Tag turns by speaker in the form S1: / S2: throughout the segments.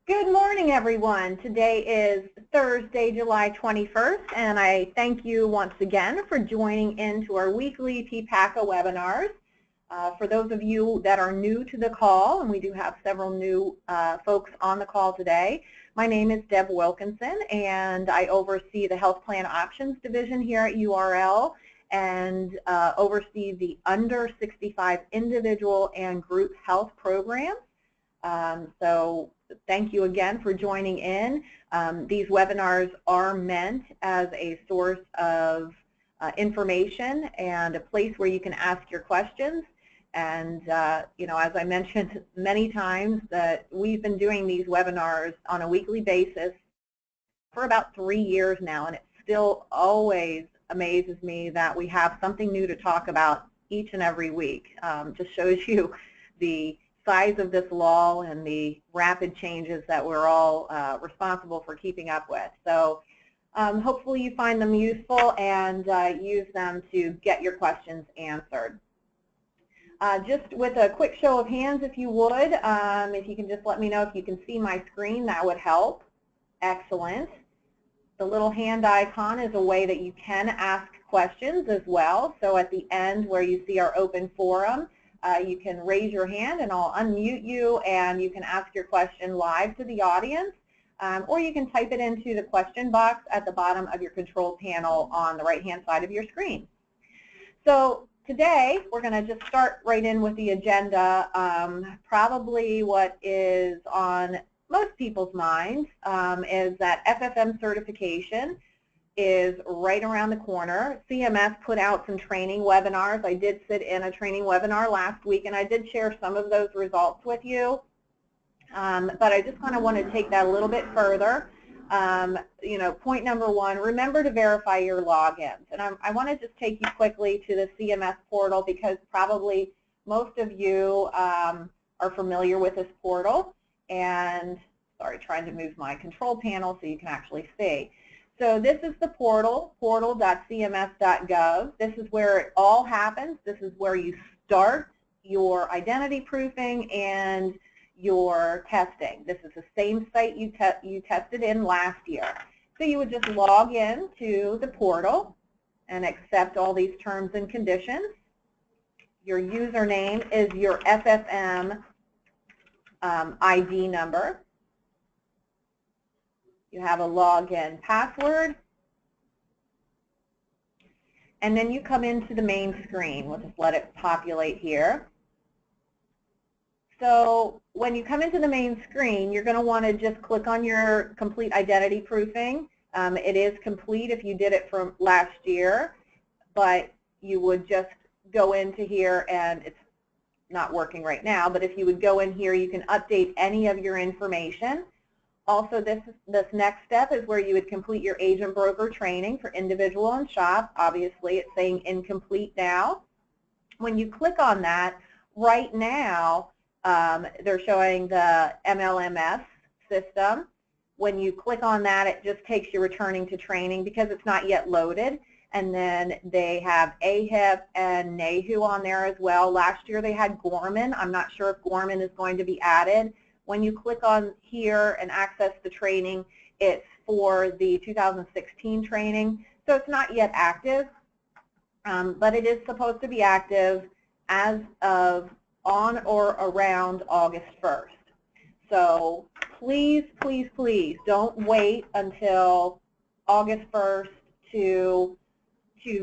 S1: Good morning, everyone. Today is Thursday, July 21st, and I thank you once again for joining into our weekly PPACA webinars. For those of you that are new to the call, and we do have several new folks on the call today, my name is Deb Wilkinson, and I oversee the Health Plan Options Division here at URL and oversee the under 65 individual and group health programs. So thank you again for joining in. These webinars are meant as a source of information and a place where you can ask your questions. And you know, as I mentioned many times, that we've been doing these webinars on a weekly basis for about 3 years now, and it still always amazes me that we have something new to talk about each and every week. Just shows you the size of this law and the rapid changes that we're all responsible for keeping up with. So hopefully you find them useful and use them to get your questions answered. Just with a quick show of hands, if you would, if you can just let me know if you can see my screen, that would help. Excellent. The little hand icon is a way that you can ask questions as well. So at the end where you see our open forum, you can raise your hand and I'll unmute you and you can ask your question live to the audience, or you can type it into the question box at the bottom of your control panel on the right-hand side of your screen. So today we're going to just start right in with the agenda. Probably what is on most people's minds is that FFM certification is right around the corner. CMS put out some training webinars. I did sit in a training webinar last week and I did share some of those results with you. But I just kind of want to take that a little bit further. You know, point number one, remember to verify your logins. And I want to just take you quickly to the CMS portal because probably most of you are familiar with this portal. And sorry, trying to move my control panel so you can actually see. So this is the portal, portal.cms.gov. This is where it all happens. This is where you start your identity proofing and your testing. This is the same site you tested in last year. So you would just log in to the portal and accept all these terms and conditions. Your username is your FFM ID number. You have a login password, and then you come into the main screen. We'll just let it populate here. So when you come into the main screen, you're going to want to just click on your complete identity proofing. It is complete if you did it from last year, but you would just go into here, and it's not working right now, but if you would go in here, you can update any of your information. Also, this next step is where you would complete your agent broker training for individual and shop. Obviously, it's saying incomplete now. When you click on that, right now, they're showing the MLMS system. When you click on that, it just takes you returning to training because it's not yet loaded. And then they have AHIP and NAHU on there as well. Last year they had Gorman. I'm not sure if Gorman is going to be added. When you click on here and access the training, it's for the 2016 training. So it's not yet active, but it is supposed to be active as of on or around August 1st. So please, please, please don't wait until August 1st to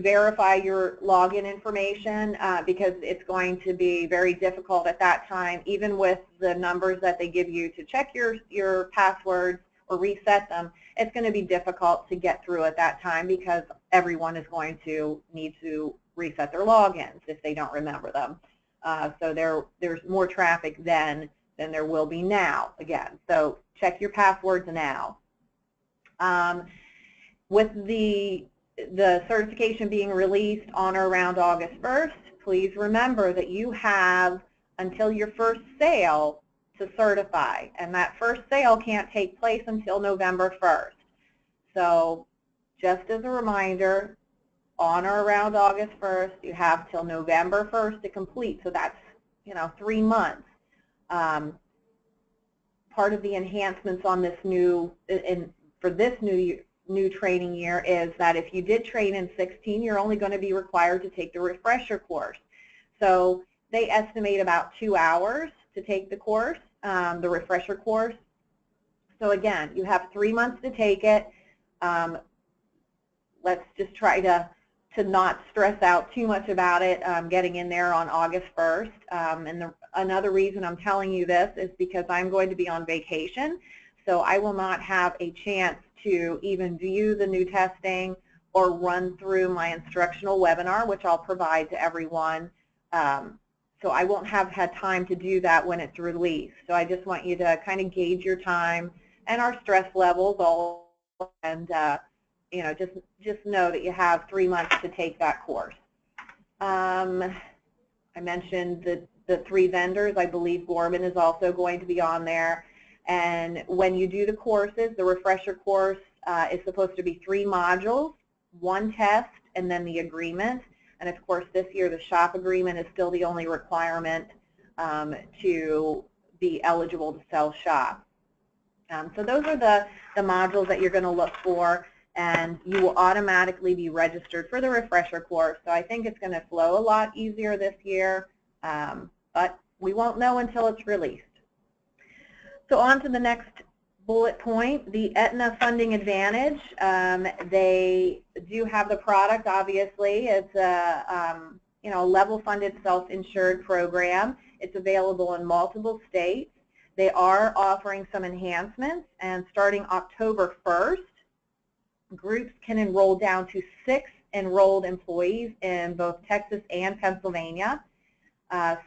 S1: verify your login information because it's going to be very difficult at that time, even with the numbers that they give you to check your passwords or reset them. It's going to be difficult to get through at that time because everyone is going to need to reset their logins if they don't remember them. So there's more traffic then than there will be now again. So check your passwords now. With the certification being released on or around August 1st, please remember that you have until your first sale to certify, and that first sale can't take place until November 1st. So just as a reminder, on or around August 1st, you have till November 1st to complete, so that's 3 months. part of the enhancements on this for this new training year is that if you did train in 16, you're only going to be required to take the refresher course. So they estimate about 2 hours to take the course, the refresher course. So again, you have 3 months to take it. Let's just try to not stress out too much about it getting in there on August 1st. And another reason I'm telling you this is because I'm going to be on vacation, so I will not have a chance to even view the new testing or run through my instructional webinar, which I'll provide to everyone. So I won't have had time to do that when it's released. So I just want you to kind of gauge your time and our stress levels all, and you know, just know that you have 3 months to take that course. I mentioned the 3 vendors. I believe Gorman is also going to be on there. And when you do the courses, the refresher course is supposed to be 3 modules, 1 test, and then the agreement. And of course, this year the shop agreement is still the only requirement to be eligible to sell shop. So those are the modules that you're going to look for, and you will automatically be registered for the refresher course. So I think it's going to flow a lot easier this year, but we won't know until it's released. So on to the next bullet point, the Aetna Funding Advantage. They do have the product, obviously. It's a level-funded self-insured program. It's available in multiple states. They are offering some enhancements, and starting October 1st, groups can enroll down to 6 enrolled employees in both Texas and Pennsylvania.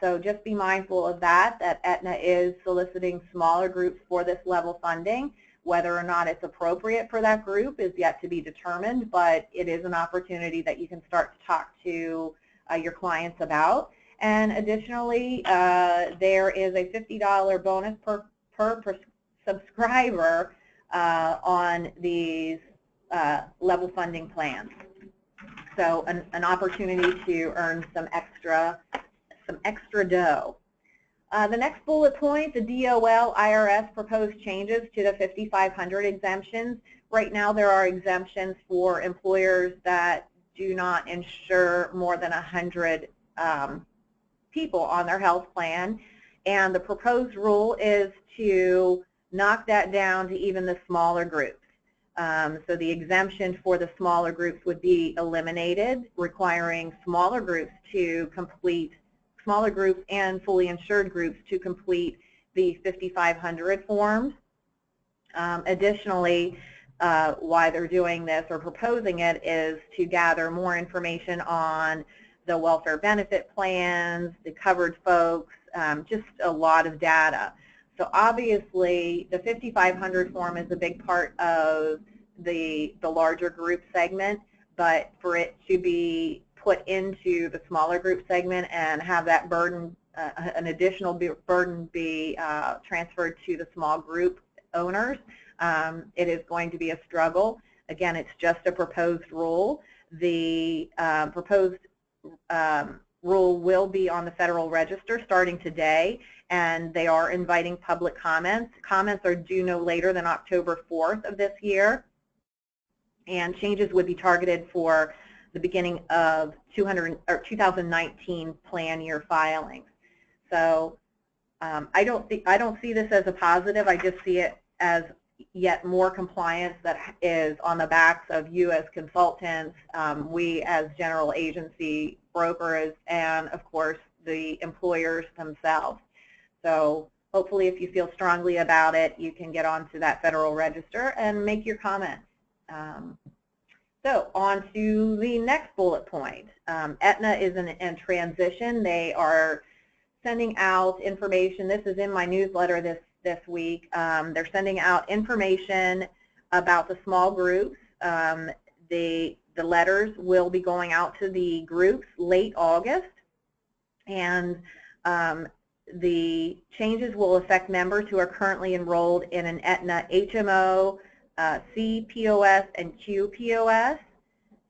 S1: So just be mindful of that Aetna is soliciting smaller groups for this level funding. Whether or not it's appropriate for that group is yet to be determined, but it is an opportunity that you can start to talk to your clients about. And additionally, there is a $50 bonus per subscriber on these level funding plans. So an opportunity to earn some extra dough. The next bullet point, the DOL IRS proposed changes to the 5,500 exemptions. Right now there are exemptions for employers that do not insure more than 100 people on their health plan, and the proposed rule is to knock that down to even the smaller groups. So the exemption for the smaller groups would be eliminated, requiring smaller groups and fully insured groups to complete the 5,500 forms. Additionally, why they're doing this or proposing it is to gather more information on the welfare benefit plans, the covered folks, just a lot of data. So obviously the 5,500 form is a big part of the larger group segment, but for it to be put into the smaller group segment and have that burden, an additional burden be transferred to the small group owners, it is going to be a struggle. Again, it's just a proposed rule. The proposed rule will be on the Federal Register starting today, and they are inviting public comments. Comments are due no later than October 4th of this year, and changes would be targeted for the beginning of 2019 plan year filings. So I don't see this as a positive. I just see it as yet more compliance that is on the backs of you as consultants, we as general agency brokers, and of course the employers themselves. So hopefully if you feel strongly about it, you can get onto that Federal Register and make your comments. So on to the next bullet point. Aetna is in transition. They are sending out information. This is in my newsletter this week. They're sending out information about the small groups. The letters will be going out to the groups late August, and the changes will affect members who are currently enrolled in an Aetna HMO, CPOS, and QPOS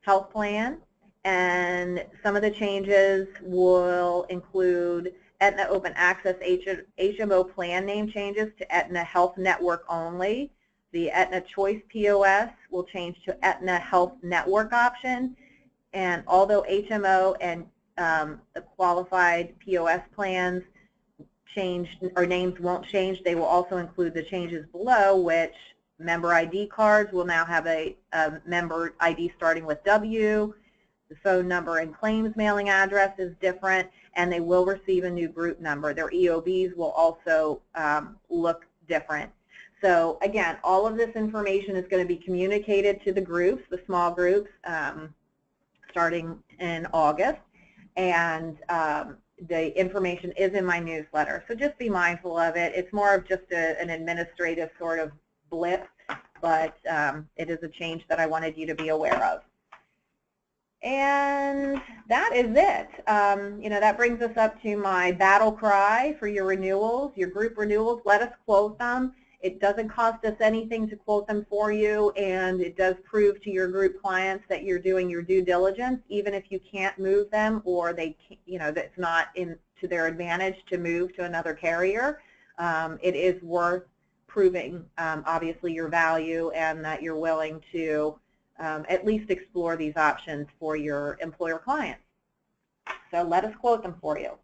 S1: health plan. And some of the changes will include Aetna Open Access HMO plan name changes to Aetna Health Network only. The Aetna Choice POS will change to Aetna Health Network option. And although HMO and the qualified POS plans change or names won't change, they will also include the changes below, which member ID cards will now have a member ID starting with W. The phone number and claims mailing address is different, and they will receive a new group number. Their EOBs will also look different. So again, all of this information is going to be communicated to the groups, the small groups, starting in August, and the information is in my newsletter. So just be mindful of it. It's more of just an administrative sort of blip, but it is a change that I wanted you to be aware of. And that is it. You know, that brings us up to my battle cry for your renewals, your group renewals. Let us quote them. It doesn't cost us anything to quote them for you, and it does prove to your group clients that you're doing your due diligence, even if you can't move them or they, you know, that's not to their advantage to move to another carrier. It is worth proving, obviously, your value and that you're willing to at least explore these options for your employer clients. So let us quote them for you.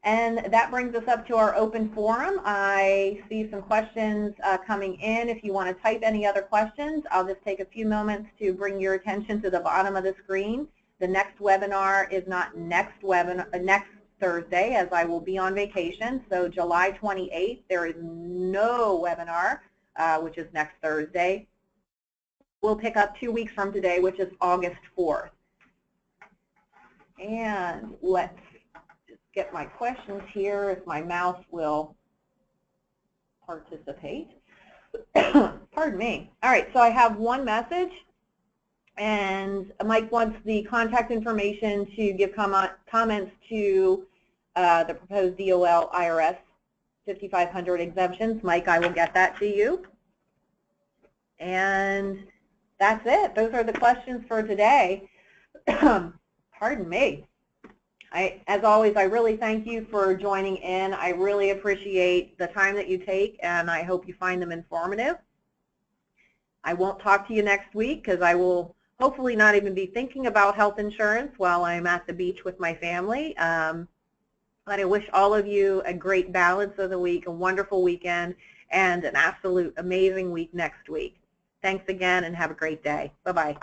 S1: And that brings us up to our open forum. I see some questions coming in. If you want to type any other questions, I'll just take a few moments to bring your attention to the bottom of the screen. The next webinar is not next Thursday, as I will be on vacation. So July 28th, there is no webinar, which is next Thursday. We'll pick up 2 weeks from today, which is August 4th. And let's get my questions here if my mouse will participate. Pardon me. All right, so I have one message, and Mike wants the contact information to give comments to the proposed DOL IRS 5500 exemptions. Mike, I will get that to you. And that's it. Those are the questions for today. Pardon me. As always, I really thank you for joining in. I really appreciate the time that you take, and I hope you find them informative. I won't talk to you next week because I will hopefully not even be thinking about health insurance while I'm at the beach with my family. But I wish all of you a great balance of the week, a wonderful weekend, and an absolute amazing week next week. Thanks again, and have a great day. Bye-bye.